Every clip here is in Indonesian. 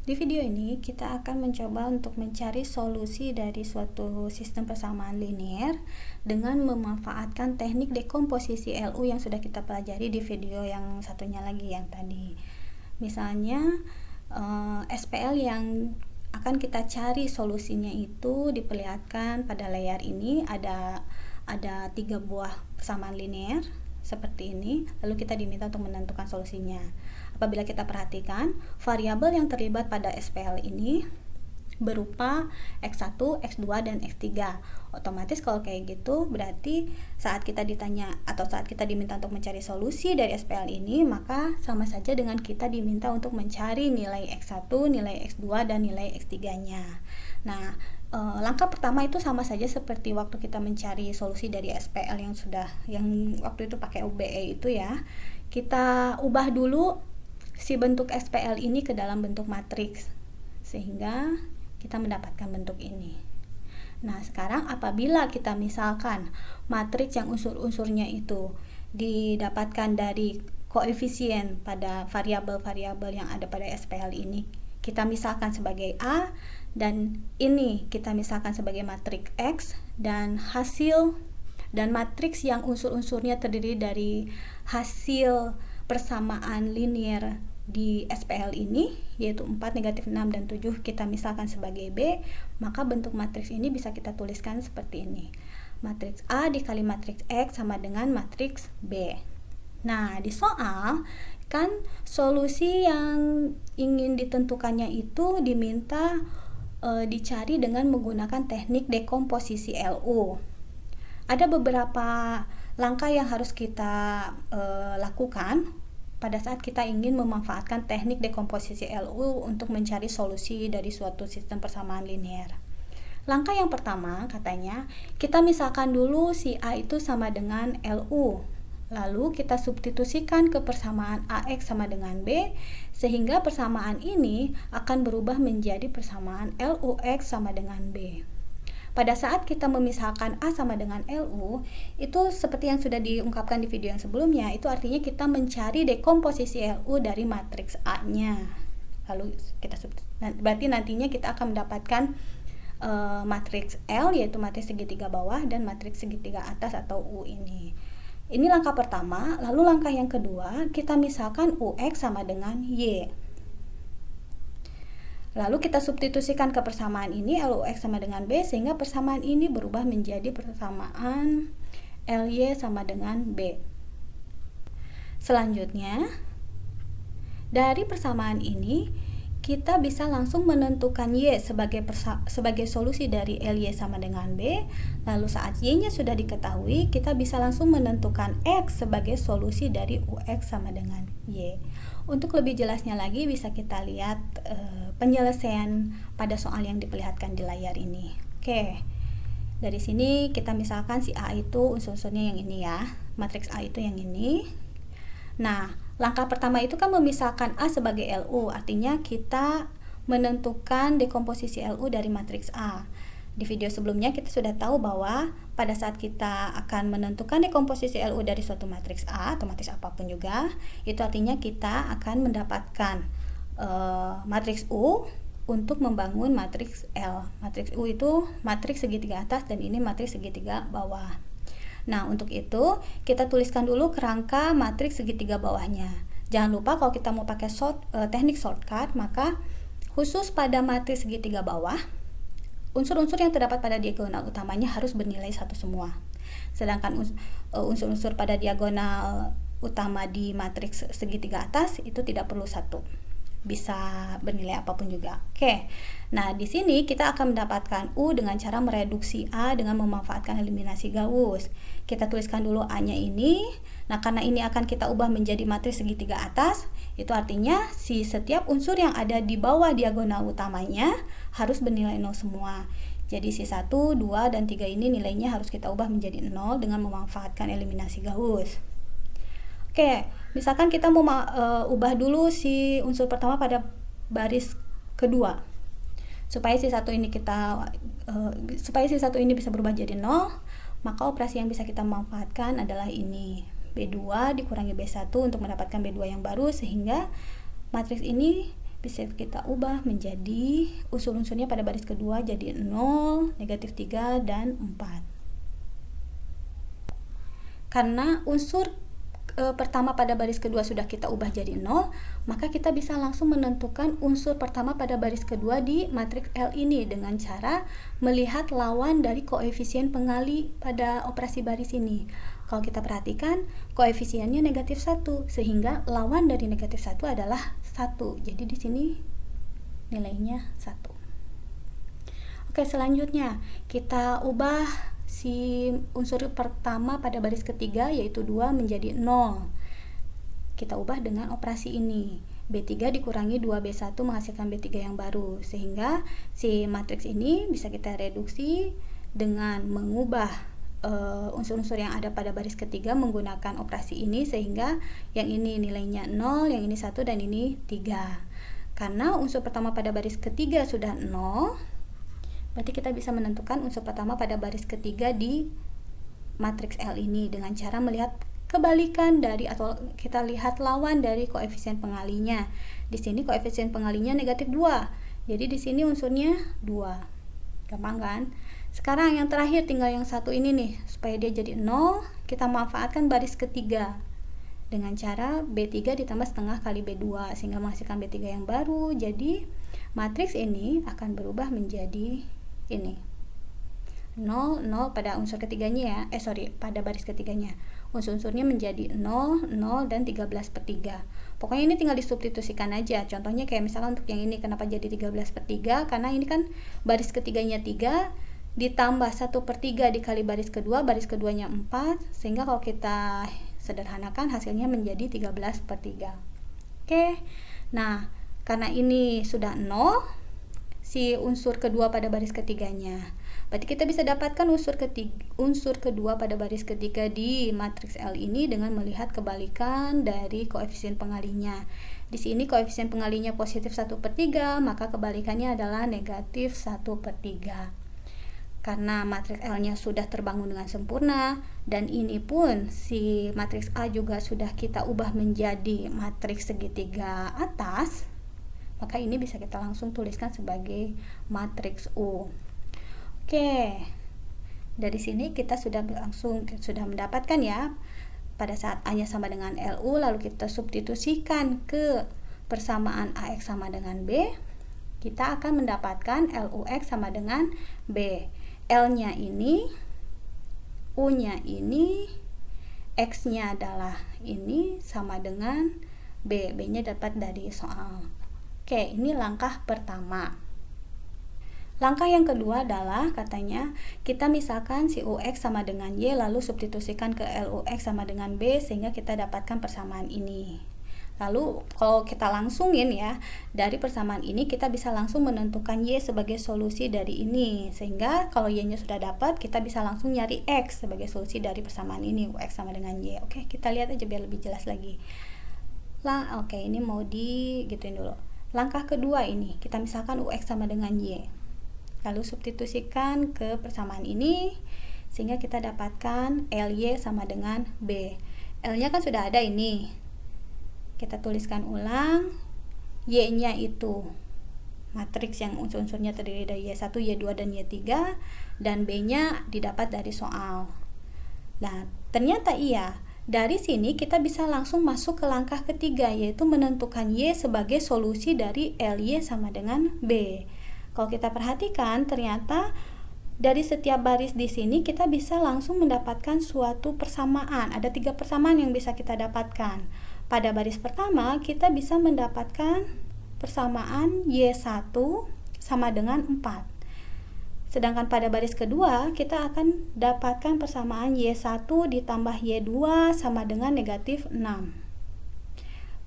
Di video ini kita akan mencoba untuk mencari solusi dari suatu sistem persamaan linear dengan memanfaatkan teknik dekomposisi LU yang sudah kita pelajari di video yang satunya lagi yang tadi. Misalnya SPL yang akan kita cari solusinya itu diperlihatkan pada layar ini ada 3 buah persamaan linear seperti ini, lalu kita diminta untuk menentukan solusinya. Apabila kita perhatikan, variabel yang terlibat pada SPL ini berupa X1, X2, dan X3. Otomatis kalau kayak gitu, berarti saat kita ditanya atau saat kita diminta untuk mencari solusi dari SPL ini, maka sama saja dengan kita diminta untuk mencari nilai X1, nilai X2, dan nilai X3-nya. Nah, langkah pertama itu sama saja seperti waktu kita mencari solusi dari SPL yang waktu itu pakai UBE itu ya. Kita ubah dulu si bentuk SPL ini ke dalam bentuk matriks sehingga kita mendapatkan bentuk ini. Nah, sekarang apabila kita misalkan matriks yang unsur-unsurnya itu didapatkan dari koefisien pada variabel-variabel yang ada pada SPL ini, kita misalkan sebagai A, dan ini kita misalkan sebagai matriks X, dan matriks yang unsur-unsurnya terdiri dari hasil persamaan linear di SPL ini, yaitu 4, negatif 6, dan 7 kita misalkan sebagai B, maka bentuk matriks ini bisa kita tuliskan seperti ini. Matriks A dikali matriks X sama dengan matriks B. Nah, di soal kan solusi yang ingin ditentukannya itu diminta dicari dengan menggunakan teknik dekomposisi LU. Ada beberapa langkah yang harus kita lakukan pada saat kita ingin memanfaatkan teknik dekomposisi LU untuk mencari solusi dari suatu sistem persamaan linear. Langkah yang pertama katanya, kita misalkan dulu si A itu sama dengan LU. Lalu kita substitusikan ke persamaan AX sama dengan B, sehingga persamaan ini akan berubah menjadi persamaan LUX sama dengan B. Pada saat kita memisahkan A sama dengan LU, itu seperti yang sudah diungkapkan di video yang sebelumnya, itu artinya kita mencari dekomposisi LU dari matriks A-nya. Lalu kita berarti nantinya kita akan mendapatkan matriks L, yaitu matriks segitiga bawah, dan matriks segitiga atas atau U ini. Ini langkah pertama. Lalu langkah yang kedua, kita misalkan UX sama dengan Y. Lalu kita substitusikan ke persamaan ini, LUX sama dengan B, sehingga persamaan ini berubah menjadi persamaan LY sama dengan B. Selanjutnya, dari persamaan ini kita bisa langsung menentukan Y sebagai solusi dari LY sama dengan B. Lalu saat Y-nya sudah diketahui, kita bisa langsung menentukan X sebagai solusi dari UX sama dengan Y. Untuk lebih jelasnya lagi bisa kita lihat penyelesaian pada soal yang diperlihatkan di layar ini. Oke, dari sini kita misalkan si A itu unsur-unsurnya yang ini ya, matriks A itu yang ini. Nah, langkah pertama itu kan memisahkan A sebagai LU, artinya kita menentukan dekomposisi LU dari matriks A. Di video sebelumnya kita sudah tahu bahwa pada saat kita akan menentukan dekomposisi LU dari suatu matriks A atau matriks apapun juga, itu artinya kita akan mendapatkan matriks U untuk membangun matriks L. Matriks U itu matriks segitiga atas dan ini matriks segitiga bawah. Nah, untuk itu kita tuliskan dulu kerangka matriks segitiga bawahnya. Jangan lupa kalau kita mau pakai teknik shortcut, maka khusus pada matriks segitiga bawah, unsur-unsur yang terdapat pada diagonal utamanya harus bernilai 1 semua. Sedangkan unsur-unsur pada diagonal utama di matriks segitiga atas itu tidak perlu 1. Bisa bernilai apapun juga. Oke. Nah, di sini kita akan mendapatkan U dengan cara mereduksi A dengan memanfaatkan eliminasi Gauss. Kita tuliskan dulu A-nya ini. Nah, karena ini akan kita ubah menjadi matriks segitiga atas, itu artinya setiap unsur yang ada di bawah diagonal utamanya harus bernilai 0 semua. Jadi si 1, 2, dan 3 ini nilainya harus kita ubah menjadi 0 dengan memanfaatkan eliminasi Gauss. Oke, misalkan kita mau ubah dulu si unsur pertama pada baris kedua. Supaya si satu ini bisa berubah jadi 0, maka operasi yang bisa kita manfaatkan adalah ini. B2 dikurangi B1 untuk mendapatkan B2 yang baru, sehingga matriks ini bisa kita ubah menjadi unsur-unsurnya pada baris kedua jadi 0, negatif 3, dan 4. Karena unsur pertama pada baris kedua sudah kita ubah jadi 0, maka kita bisa langsung menentukan unsur pertama pada baris kedua di matriks L ini dengan cara melihat lawan dari koefisien pengali pada operasi baris ini. Kalau kita perhatikan, koefisiennya negatif 1, sehingga lawan dari negatif 1 adalah 1. Jadi di sini nilainya 1. Oke, selanjutnya kita ubah si unsur pertama pada baris ketiga yaitu 2 menjadi 0. Kita ubah dengan operasi ini. B3 dikurangi 2B1 menghasilkan B3 yang baru, sehingga si matriks ini bisa kita reduksi dengan mengubah unsur-unsur yang ada pada baris ketiga menggunakan operasi ini, sehingga yang ini nilainya 0, yang ini 1, dan ini 3. Karena unsur pertama pada baris ketiga sudah 0, berarti kita bisa menentukan unsur pertama pada baris ketiga di matriks L ini dengan cara melihat kebalikan dari, atau kita lihat lawan dari koefisien pengalinya. Di sini koefisien pengalinya negatif 2. Jadi di sini unsurnya 2. Gampang kan? Sekarang yang terakhir tinggal yang satu ini nih, supaya dia jadi 0, kita manfaatkan baris ketiga dengan cara B3 ditambah setengah kali B2 sehingga menghasilkan B3 yang baru. Jadi matriks ini akan berubah menjadi ini 0, 0 pada unsur ketiganya ya, pada baris ketiganya. Unsur-unsurnya menjadi 0, 0, dan 13/3. Pokoknya ini tinggal disubstitusikan aja. Contohnya kayak misalkan untuk yang ini, kenapa jadi 13/3? Karena ini kan baris ketiganya 3, ditambah 1/3 dikali baris kedua, baris keduanya 4, sehingga kalau kita sederhanakan hasilnya menjadi 13/3. Oke, nah karena ini sudah 0, si unsur kedua pada baris ketiganya, berarti kita bisa dapatkan unsur kedua pada baris ketiga di matriks L ini dengan melihat kebalikan dari koefisien pengalinya. Di sini koefisien pengalinya positif 1/3, maka kebalikannya adalah negatif 1/3. Karena matriks L-nya sudah terbangun dengan sempurna, dan ini pun si matriks A juga sudah kita ubah menjadi matriks segitiga atas, maka ini bisa kita langsung tuliskan sebagai matriks U. Oke, dari sini kita sudah mendapatkan ya, pada saat A-nya sama dengan LU, lalu kita substitusikan ke persamaan AX sama dengan B, kita akan mendapatkan LUX sama dengan B. L-nya ini, U-nya ini, X-nya adalah ini sama dengan B. B-nya dapat dari soal. Oke, ini langkah pertama. Langkah yang kedua adalah katanya kita misalkan si UX sama dengan Y, lalu substitusikan ke LUX sama dengan B sehingga kita dapatkan persamaan ini. Lalu kalau kita langsungin ya, dari persamaan ini kita bisa langsung menentukan Y sebagai solusi dari ini, sehingga kalau Y-nya sudah dapat, kita bisa langsung nyari X sebagai solusi dari persamaan ini, UX sama dengan Y. Oke, kita lihat aja biar lebih jelas lagi. Oke, ini mau digituin dulu. Langkah kedua ini, kita misalkan UX sama dengan Y. Lalu substitusikan ke persamaan ini, sehingga kita dapatkan LY sama dengan B. L-nya kan sudah ada ini. Kita tuliskan ulang. Y-nya itu matriks yang unsur-unsurnya terdiri dari Y1, Y2, dan Y3. Dan B-nya didapat dari soal. Nah, ternyata iya. Dari sini kita bisa langsung masuk ke langkah ketiga, yaitu menentukan Y sebagai solusi dari LY sama dengan B. Kalau kita perhatikan, ternyata dari setiap baris di sini kita bisa langsung mendapatkan suatu persamaan. Ada 3 persamaan yang bisa kita dapatkan. Pada baris pertama, kita bisa mendapatkan persamaan Y1 sama dengan 4. Sedangkan pada baris kedua, kita akan dapatkan persamaan Y1 ditambah Y2 sama dengan negatif 6.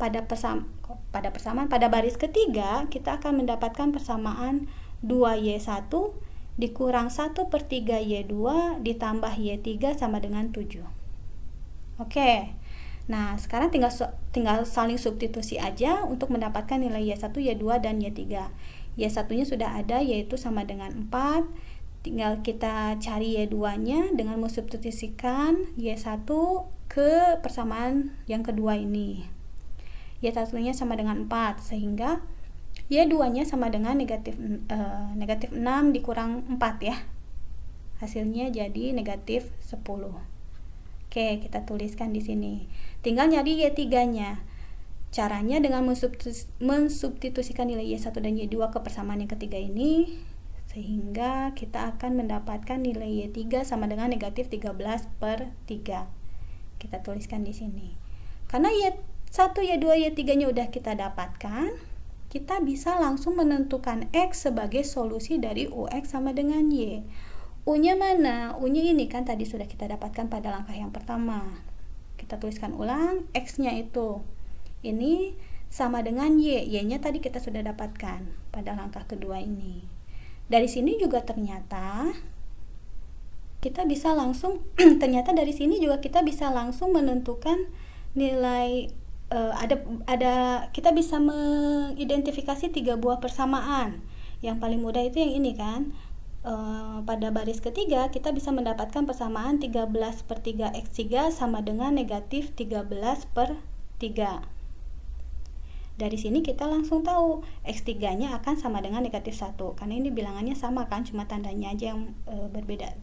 Pada baris ketiga, kita akan mendapatkan persamaan 2Y1 dikurang 1/3 Y2 ditambah Y3 sama dengan 7. Oke, nah sekarang tinggal saling substitusi aja untuk mendapatkan nilai Y1, Y2, dan Y3. Y1-nya sudah ada, yaitu sama dengan 4. Tinggal kita cari Y2-nya dengan mensubstitusikan Y1 ke persamaan yang kedua ini. Y1-nya sama dengan 4, sehingga Y2 nya sama dengan negatif 6 dikurang 4 ya, hasilnya jadi negatif 10. Oke, kita tuliskan di sini. Tinggal nyari Y3 nya. Caranya dengan mensubstitusikan nilai Y1 dan Y2 ke persamaan yang ketiga ini, sehingga kita akan mendapatkan nilai Y3 sama dengan negatif 13/3. Kita tuliskan di sini. Karena Y1, Y2, Y3 nya udah kita dapatkan, kita bisa langsung menentukan X sebagai solusi dari UX sama dengan Y. U-nya mana? U-nya ini kan tadi sudah kita dapatkan pada langkah yang pertama. Kita tuliskan ulang, X-nya itu ini sama dengan Y. Y-nya tadi kita sudah dapatkan pada langkah kedua ini. Dari sini juga ternyata kita bisa langsung ternyata dari sini juga kita bisa langsung menentukan nilai kita bisa mengidentifikasi 3 buah persamaan. Yang paling mudah itu yang ini kan. Pada baris ketiga kita bisa mendapatkan persamaan 13/3 X3 sama dengan negatif 13/3. Dari sini kita langsung tahu X3 nya akan sama dengan negatif 1, karena ini bilangannya sama kan, cuma tandanya aja yang berbeda.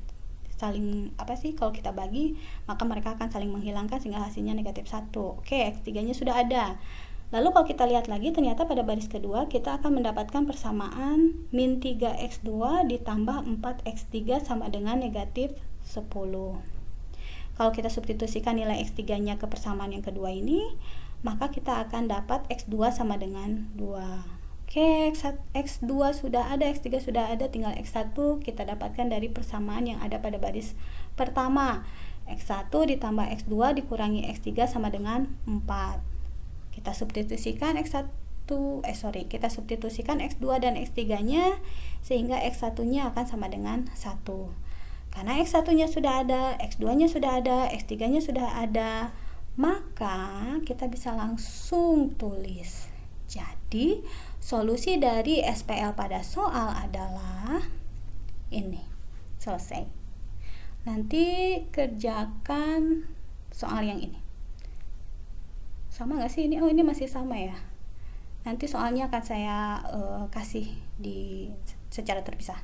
Saling kalau kita bagi maka mereka akan saling menghilangkan sehingga hasilnya negatif 1. Oke, X3 nya sudah ada. Lalu kalau kita lihat lagi, ternyata pada baris kedua kita akan mendapatkan persamaan min 3x2 ditambah 4x3 sama dengan negatif 10. Kalau kita substitusikan nilai x3 nya ke persamaan yang kedua ini, maka kita akan dapat x2 sama dengan 2. Oke, x2 sudah ada, x3 sudah ada, tinggal x1 kita dapatkan dari persamaan yang ada pada baris pertama. X1 ditambah x2 dikurangi x3 sama dengan 4. Kita substitusikan kita substitusikan x2 dan x3 nya sehingga x1 nya akan sama dengan 1. Karena x1 nya sudah ada, x2 nya sudah ada, x3 nya sudah ada, maka kita bisa langsung tulis. Jadi solusi dari SPL pada soal adalah ini. Selesai. Nanti kerjakan soal yang ini. Sama gak sih ini? Oh, ini masih sama ya. Nanti soalnya akan saya kasih secara terpisah.